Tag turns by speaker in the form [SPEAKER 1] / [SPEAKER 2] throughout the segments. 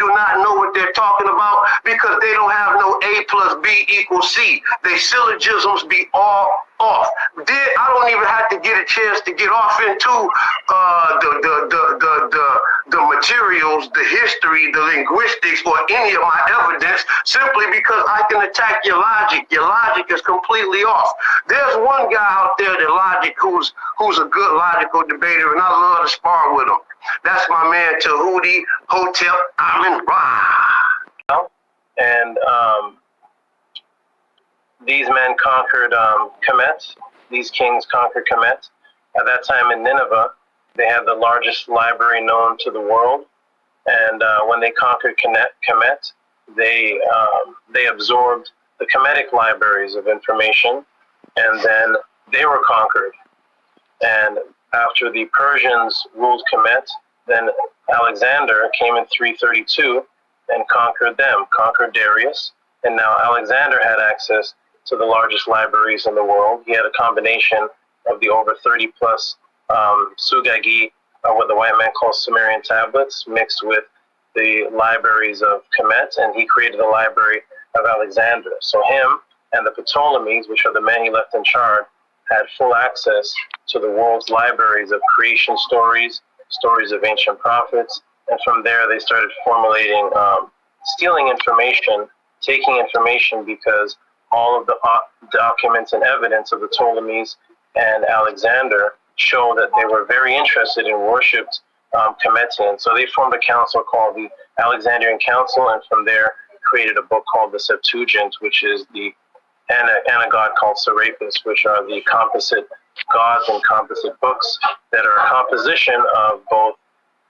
[SPEAKER 1] do not know what they're talking about because they don't have no A plus B equals C. They syllogisms be all off. I don't even have to get a chance to get off into the materials, the history, the linguistics, or any of my evidence, simply because I can attack your logic. Your logic is completely off. There's one guy out there that logic who's a good logical debater, and I love to spar with him. That's my man Tehuti Amenhotep Ra.
[SPEAKER 2] And these men conquered Kemet. These kings conquered Kemet. At that time in Nineveh, they had the largest library known to the world. And when they conquered Kemet, they absorbed the Kemetic libraries of information, and then they were conquered. And after the Persians ruled Kemet, then Alexander came in 332 and conquered them, conquered Darius, and now Alexander had access to the largest libraries in the world. He had a combination of the over 30 plus Sugagi, what the white man calls Sumerian tablets, mixed with the libraries of Kemet, and he created the library of Alexander. So him and the Ptolemies, which are the men he left in charge, had full access to the world's libraries of creation stories, stories of ancient prophets, and from there they started formulating, stealing information, taking information, because all of the documents and evidence of the Ptolemies and Alexander show that they were very interested and worshipped Kemetians. So they formed a council called the Alexandrian Council, and from there created a book called the Septuagint, which is and a god called Serapis, which are the composite gods and composite books that are a composition of both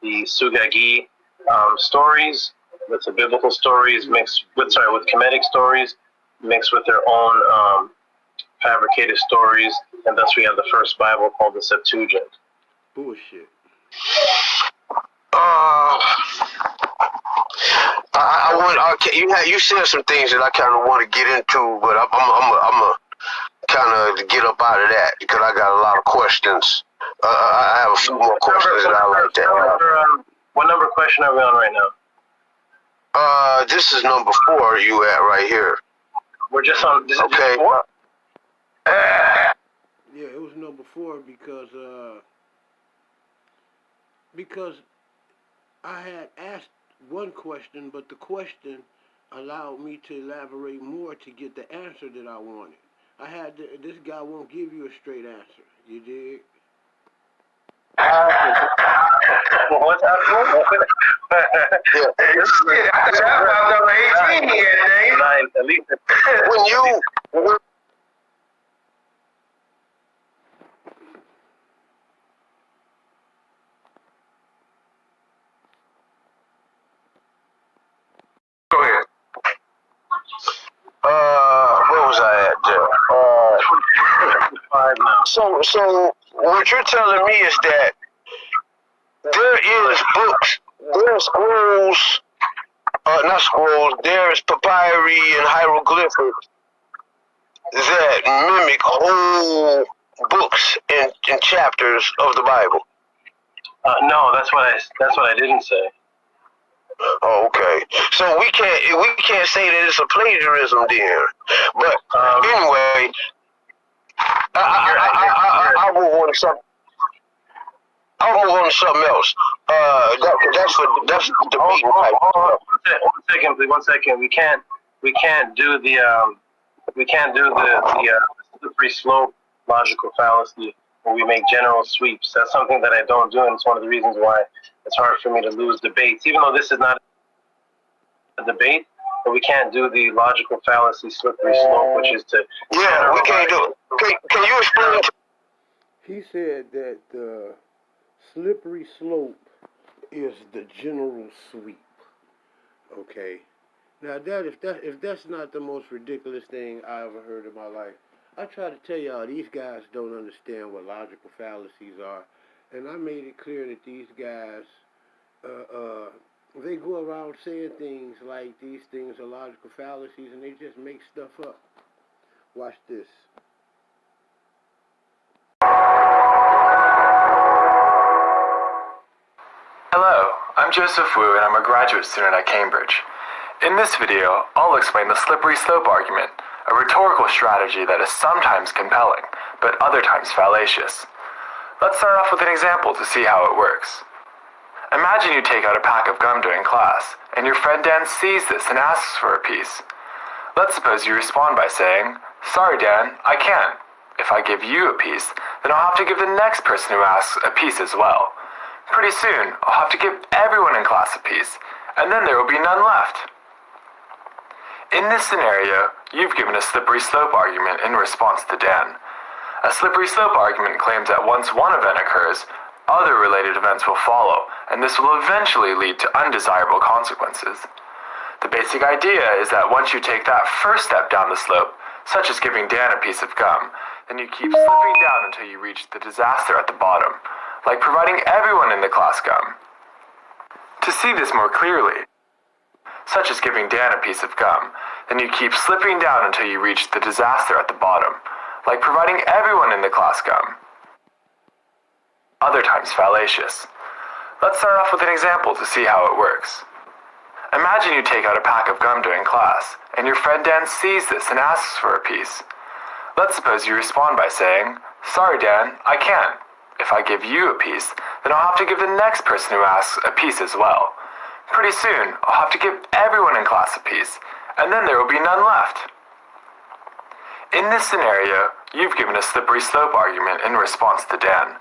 [SPEAKER 2] the Sugagi stories with the biblical stories mixed with Kemetic stories mixed with their own fabricated stories, and thus we have the first Bible called the Septuagint.
[SPEAKER 3] Bullshit.
[SPEAKER 1] You said some things that I kind of want to get into, but I'm gonna kind of get up out of that because I got a lot of questions. I have a few more questions that I like to.
[SPEAKER 2] What number question are we on right now?
[SPEAKER 1] This is number 4. You at right here?
[SPEAKER 2] We're just on. This is
[SPEAKER 1] okay.
[SPEAKER 2] Just 4?
[SPEAKER 3] Yeah, it was number 4 because I had asked one question, but the question allowed me to elaborate more to get the answer that I wanted. This guy won't give you a straight answer. You dig?
[SPEAKER 2] What's happening?
[SPEAKER 1] I thought about number 18 here, Dave.
[SPEAKER 2] 9, at least.
[SPEAKER 1] When you... Go ahead. Where was I at there? So what you're telling me is that there is books, there are scrolls, not scrolls, there's papyri and hieroglyphics that mimic whole books and chapters of the Bible.
[SPEAKER 2] No, that's what I didn't say.
[SPEAKER 1] Oh, okay. So we can't say that it's a plagiarism then. But anyway, I'll move on to something. I'll move on to something else. That's the debate.
[SPEAKER 2] One second, please. 1 second. We can't do the slippery slope logical fallacy where we make general sweeps. That's something that I don't do, and it's one of the reasons why it's hard for me to lose debates. Even though this is not a debate, but we can't do the logical fallacy slippery slope, which is to...
[SPEAKER 1] Yeah, we can't do it. Can you explain it?
[SPEAKER 3] He said that the slippery slope is the general sweep. Okay. Now if that's not the most ridiculous thing I ever heard in my life, I try to tell y'all these guys don't understand what logical fallacies are, and I made it clear that these guys they go around saying things like these things are logical fallacies, and they just make stuff up. Watch this.
[SPEAKER 4] Hello, I'm Joseph Wu, and I'm a graduate student at Cambridge. In this video, I'll explain the slippery slope argument, a rhetorical strategy that is sometimes compelling, but other times fallacious. Let's start off with an example to see how it works. Imagine you take out a pack of gum during class, and your friend Dan sees this and asks for a piece. Let's suppose you respond by saying, "Sorry Dan, I can't. If I give you a piece, then I'll have to give the next person who asks a piece as well. Pretty soon, I'll have to give everyone in class a piece, and then there will be none left." In this scenario, you've given a slippery slope argument in response to Dan. A slippery slope argument claims that once one event occurs, other related events will follow, and this will eventually lead to undesirable consequences. The basic idea is that once you take that first step down the slope, such as giving Dan a piece of gum, then you keep slipping down until you reach the disaster at the bottom, like providing everyone in the class gum. To see this more clearly, such as giving Dan a piece of gum, then you keep slipping down until you reach the disaster at the bottom, like providing everyone in the class gum. Other times fallacious. Let's start off with an example to see how it works. Imagine you take out a pack of gum during class, and your friend Dan sees this and asks for a piece. Let's suppose you respond by saying, "Sorry Dan, I can't. If I give you a piece, then I'll have to give the next person who asks a piece as well. Pretty soon, I'll have to give everyone in class a piece, and then there will be none left." In this scenario, you've given a slippery slope argument in response to Dan.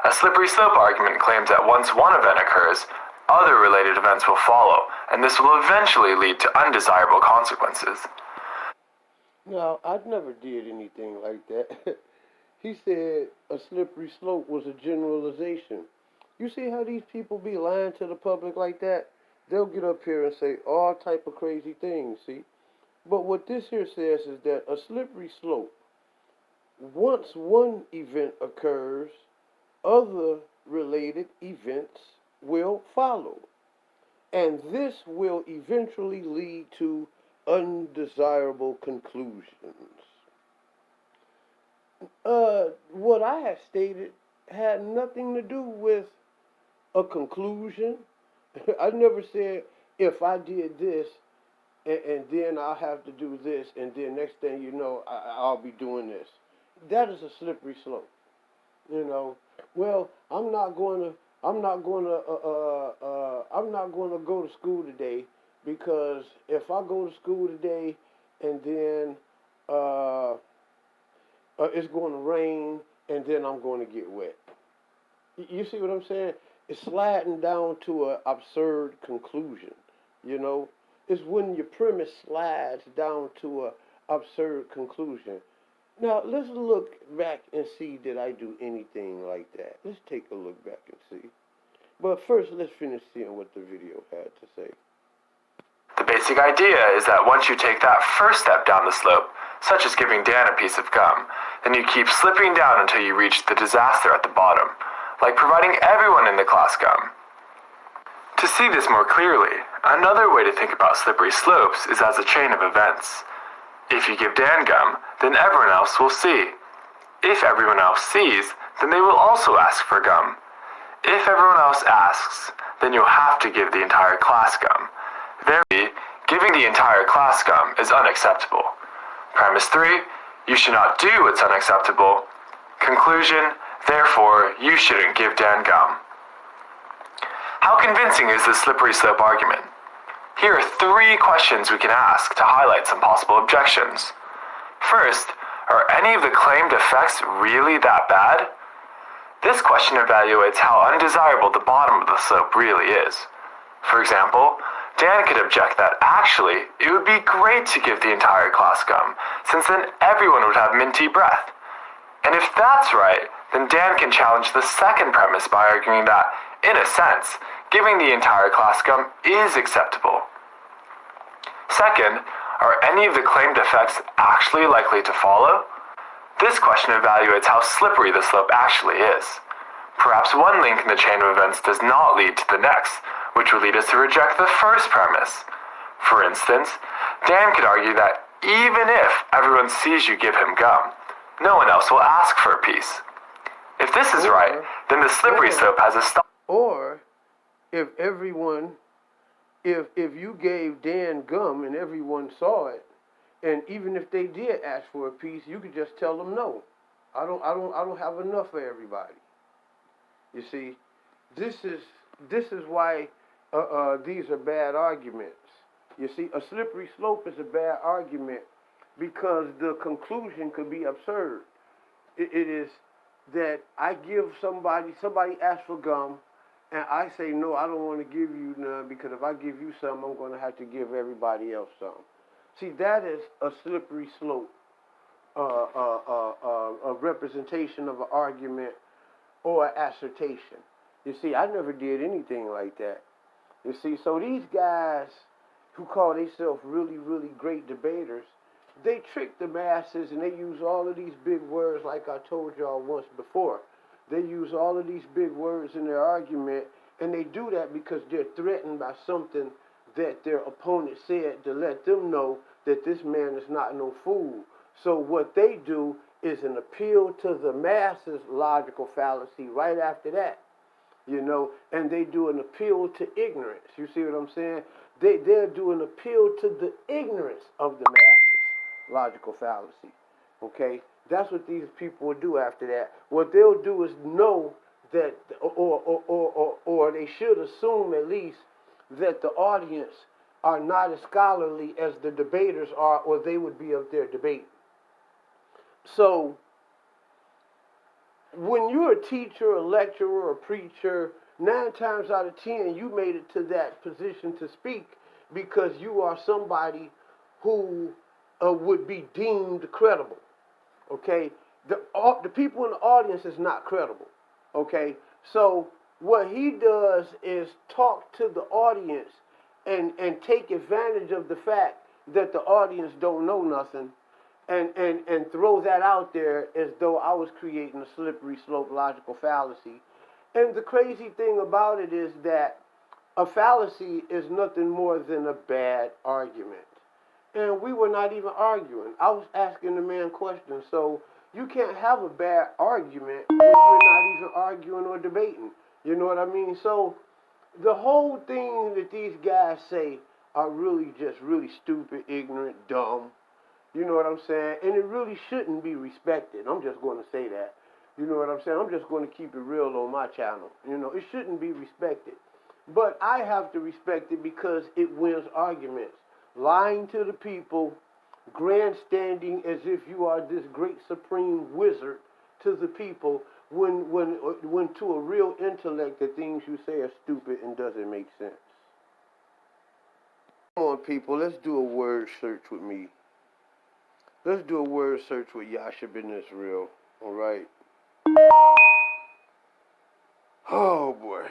[SPEAKER 4] A slippery slope argument claims that once one event occurs, other related events will follow, and this will eventually lead to undesirable consequences.
[SPEAKER 3] Now, I never did anything like that. He said a slippery slope was a generalization. You see how these people be lying to the public like that? They'll get up here and say all type of crazy things, see? But what this here says is that a slippery slope, once one event occurs, other related events will follow. And this will eventually lead to undesirable conclusions. What I had stated had nothing to do with a conclusion. I never said if I did this and then I'll have to do this and then next thing you know I'll be doing this. That is a slippery slope. You know, well, I'm not going to go to school today because if I go to school today and then it's going to rain and then I'm going to get wet. You see what I'm saying? It's sliding down to an absurd conclusion. You know, it's when your premise slides down to an absurd conclusion. Now, let's look back and see did I do anything like that. Let's take a look back and see. But first, let's finish seeing what the video had to say.
[SPEAKER 4] The basic idea is that once you take that first step down the slope, such as giving Dan a piece of gum, then you keep slipping down until you reach the disaster at the bottom, like providing everyone in the class gum. To see this more clearly, another way to think about slippery slopes is as a chain of events. If you give Dan gum, then everyone else will see. If everyone else sees, then they will also ask for gum. If everyone else asks, then you'll have to give the entire class gum. Therefore, giving the entire class gum is unacceptable. Premise 3, you should not do what's unacceptable. Conclusion, therefore, you shouldn't give Dan gum. How convincing is this slippery slope argument? Here are 3 questions we can ask to highlight some possible objections. First, are any of the claimed effects really that bad? This question evaluates how undesirable the bottom of the slope really is. For example, Dan could object that actually, it would be great to give the entire class gum, since then everyone would have minty breath. And if that's right, then Dan can challenge the second premise by arguing that, in a sense, giving the entire class gum is acceptable. Second, are any of the claimed effects actually likely to follow? This question evaluates how slippery the slope actually is. Perhaps one link in the chain of events does not lead to the next, which would lead us to reject the first premise. For instance, Dan could argue that even if everyone sees you give him gum, no one else will ask for a piece. If this is right, then the slippery slope has a stop.
[SPEAKER 3] Or if everyone, if you gave Dan gum and everyone saw it, and even if they did ask for a piece, you could just tell them no. I don't have enough for everybody. You see, this is why these are bad arguments. You see, a slippery slope is a bad argument because the conclusion could be absurd. It is that I give somebody asks for gum, and I say, no, I don't want to give you none because if I give you some, I'm going to have to give everybody else some. See, that is a slippery slope, a representation of an argument or an assertion. You see, I never did anything like that. You see, so these guys who call themselves really, really great debaters, they trick the masses and they use all of these big words like I told y'all once before. They use all of these big words in their argument, and they do that because they're threatened by something that their opponent said to let them know that this man is not no fool. So what they do is an appeal to the masses logical fallacy right after that, you know, and they do an appeal to ignorance. You see what I'm saying? They'll do an appeal to the ignorance of the masses logical fallacy, okay? That's what these people will do after that. What they'll do is know that, or they should assume at least that the audience are not as scholarly as the debaters are, or they would be up there debating. So, when you're a teacher, a lecturer, a preacher, 9 times out of 10, you made it to that position to speak because you are somebody who would be deemed credible. Okay, the people in the audience is not credible. Okay, so what he does is talk to the audience and take advantage of the fact that the audience don't know nothing, and throw that out there as though I was creating a slippery slope logical fallacy. And the crazy thing about it is that a fallacy is nothing more than a bad argument. And we were not even arguing. I was asking the man questions. So you can't have a bad argument when you're not even arguing or debating. You know what I mean? So the whole thing that these guys say are really just really stupid, ignorant, dumb. You know what I'm saying? And it really shouldn't be respected. I'm just going to say that. You know what I'm saying? I'm just going to keep it real on my channel. You know, it shouldn't be respected. But I have to respect it because it wins arguments. Lying to the people, grandstanding as if you are this great supreme wizard to the people, when to a real intellect the things you say are stupid and doesn't make sense. Come on, people, let's do a word search with me. Let's do a word search with Yasha Ben-Yishrael, all right? Oh, boy.